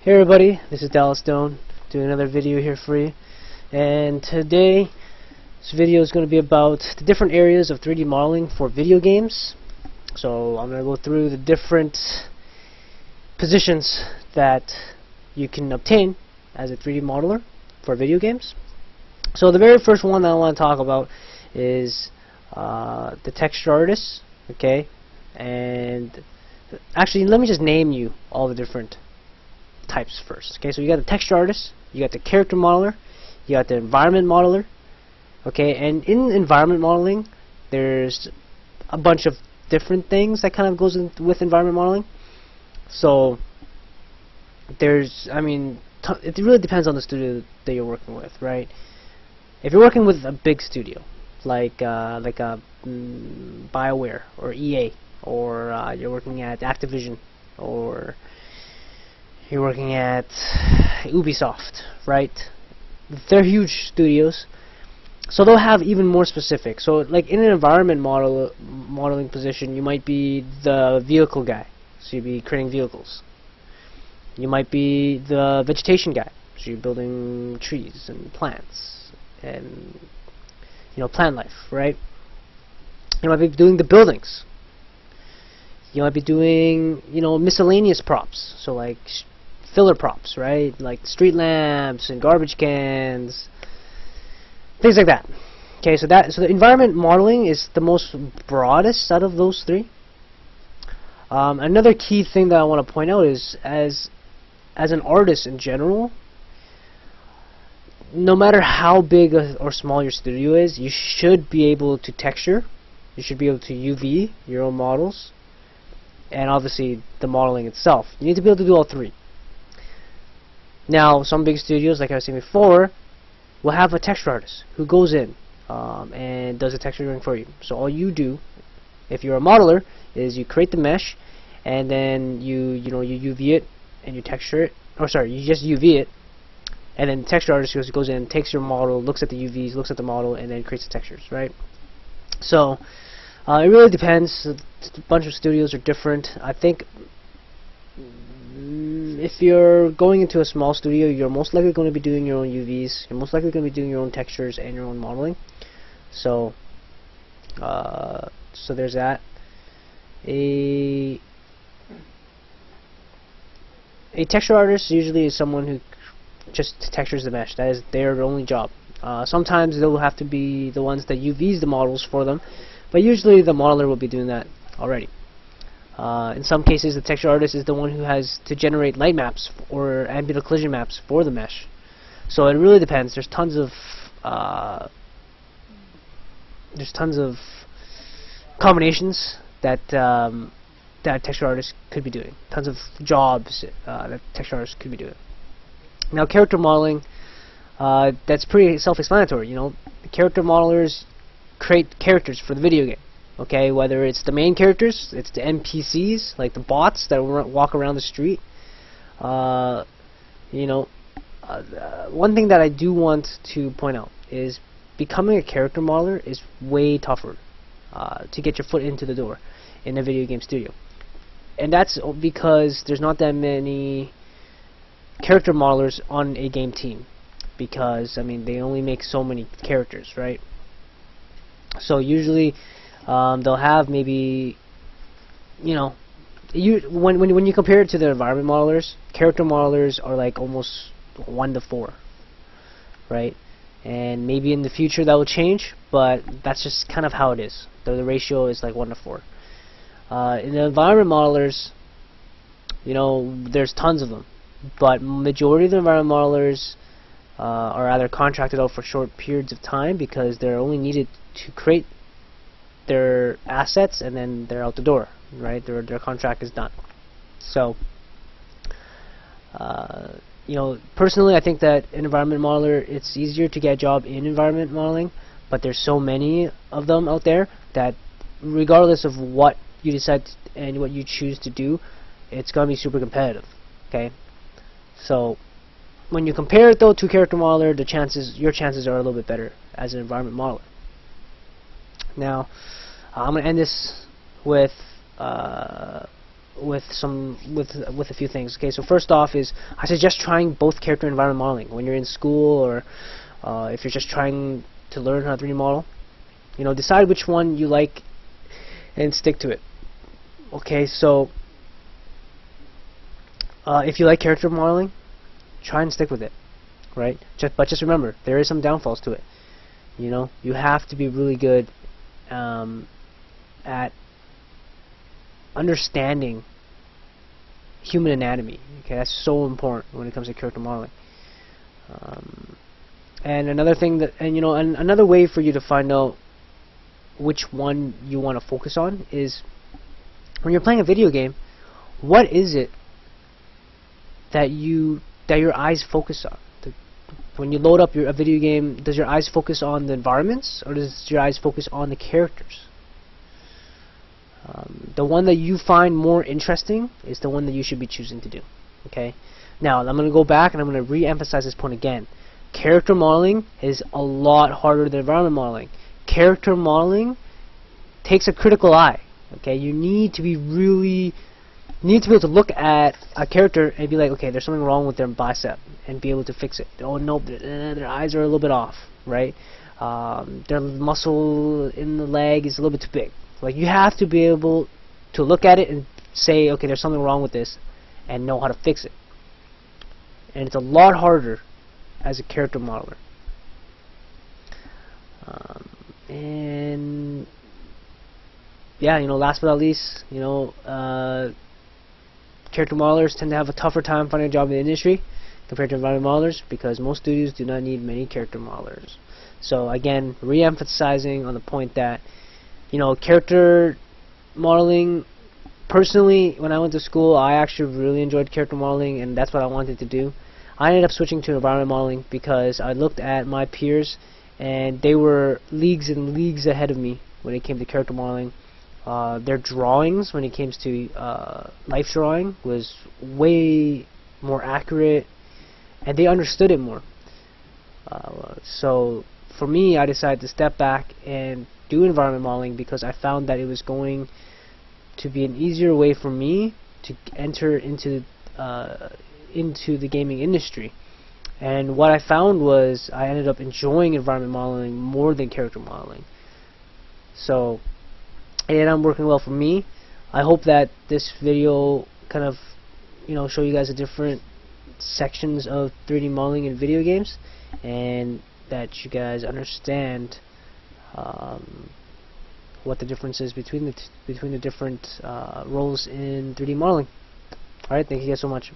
Hey everybody, this is Dallas Stone doing another video here for you, and today this video is going to be about the different areas of 3D modeling for video games. So I'm going to go through the different positions that you can obtain as a 3D modeler for video games. So the very first one that I want to talk about is the texture artist, okay? And actually, let me just name you all the different types first. Okay, so you got the texture artist, you got the character modeler, you got the environment modeler. Okay, and in environment modeling, there's a bunch of different things that kind of goes in with environment modeling. So there's, it really depends on the studio that you're working with, right? If you're working with a big studio, like a BioWare or EA, or you're working at Activision, or you're working at Ubisoft, right? They're huge studios, so they'll have even more specific. So, like in an environment modeling position, you might be the vehicle guy, so you'd be creating vehicles. You might be the vegetation guy, so you're building trees and plants and plant life, right? You might be doing the buildings. You might be doing miscellaneous props, so like filler props, right? Like street lamps and garbage cans, things like that. Okay, so the environment modeling is the most broadest out of those three. Another key thing that I want to point out is as an artist in general, no matter how big or small your studio is, you should be able to texture, you should be able to UV your own models, and obviously the modeling itself. You need to be able to do all three. Now, some big studios, like I was saying before, will have a texture artist who goes in and does the texturing for you. So all you do, if you're a modeler, is you create the mesh, and then you UV it and you texture it. Or sorry, you just UV it, and then the texture artist goes in, takes your model, looks at the UVs, looks at the model, and then creates the textures, right? So it really depends. A bunch of studios are different. I think if you're going into a small studio, you're most likely going to be doing your own UVs. You're most likely going to be doing your own textures and your own modeling. So, so there's that. A texture artist usually is someone who just textures the mesh. That is their only job. Sometimes they'll have to be the ones that UVs the models for them, but usually the modeler will be doing that already. In some cases, the texture artist is the one who has to generate light maps or ambient occlusion maps for the mesh. So it really depends. There's tons of combinations that that texture artist could be doing. Tons of jobs that texture artists could be doing. Now, character modeling, that's pretty self-explanatory. The character modelers create characters for the video game. Okay, whether it's the main characters, it's the NPCs, like the bots that walk around the street. One thing that I do want to point out is becoming a character modeler is way tougher to get your foot into the door in a video game studio. And that's because there's not that many character modelers on a game team, because they only make so many characters, right? So usually they'll have maybe, when you compare it to the environment modelers, character modelers are like almost 1 to 4, right? And maybe in the future that will change, but that's just kind of how it is. The ratio is like 1 to 4. In the environment modelers, there's tons of them, but majority of the environment modelers are either contracted out for short periods of time because they're only needed to create their assets, and then they're out the door, right? Their contract is done. So, personally, I think that an environment modeler, it's easier to get a job in environment modeling, but there's so many of them out there that regardless of what you decide and what you choose to do, it's gonna be super competitive. Okay, so when you compare it though to character modeler, your chances are a little bit better as an environment modeler. Now, I'm going to end this with with a few things. Okay, so first off is I suggest trying both character and environment modeling when you're in school, or if you're just trying to learn how to 3D model. You know, decide which one you like and stick to it. Okay, so if you like character modeling, try and stick with it, right? But just remember, there is some downfalls to it. You know, you have to be really good at understanding human anatomy. Okay, that's so important when it comes to character modeling. And another thing that, and another way for you to find out which one you want to focus on is when you're playing a video game, what is it that your eyes focus on? When you load up a video game, does your eyes focus on the environments, or does your eyes focus on the characters? The one that you find more interesting is the one that you should be choosing to do. Okay. Now I'm going to go back and I'm going to re-emphasize this point again. Character modeling is a lot harder than environment modeling. Character modeling takes a critical eye. Okay, you need to be able to look at a character and be like, okay, there's something wrong with their bicep, and be able to fix it. Oh no, their eyes are a little bit off, right? Their muscle in the leg is a little bit too big. Like, you have to be able to look at it and say, okay, there's something wrong with this, and know how to fix it. And it's a lot harder as a character modeler. And yeah, last but not least, character modelers tend to have a tougher time finding a job in the industry compared to environment modelers, because most studios do not need many character modelers. So again, re-emphasizing on the point that character modeling, personally, when I went to school, I actually really enjoyed character modeling, and that's what I wanted to do. I ended up switching to environment modeling because I looked at my peers, and they were leagues and leagues ahead of me when it came to character modeling. Their drawings, when it came to life drawing, was way more accurate, and they understood it more. So for me, I decided to step back and do environment modeling because I found that it was going to be an easier way for me to enter into the gaming industry. And what I found was I ended up enjoying environment modeling more than character modeling. So it ended up working well for me. I hope that this video kind of show you guys the different sections of 3D modeling in video games, and that you guys understand what the difference is between the different roles in 3D modeling. Alright, thank you guys so much.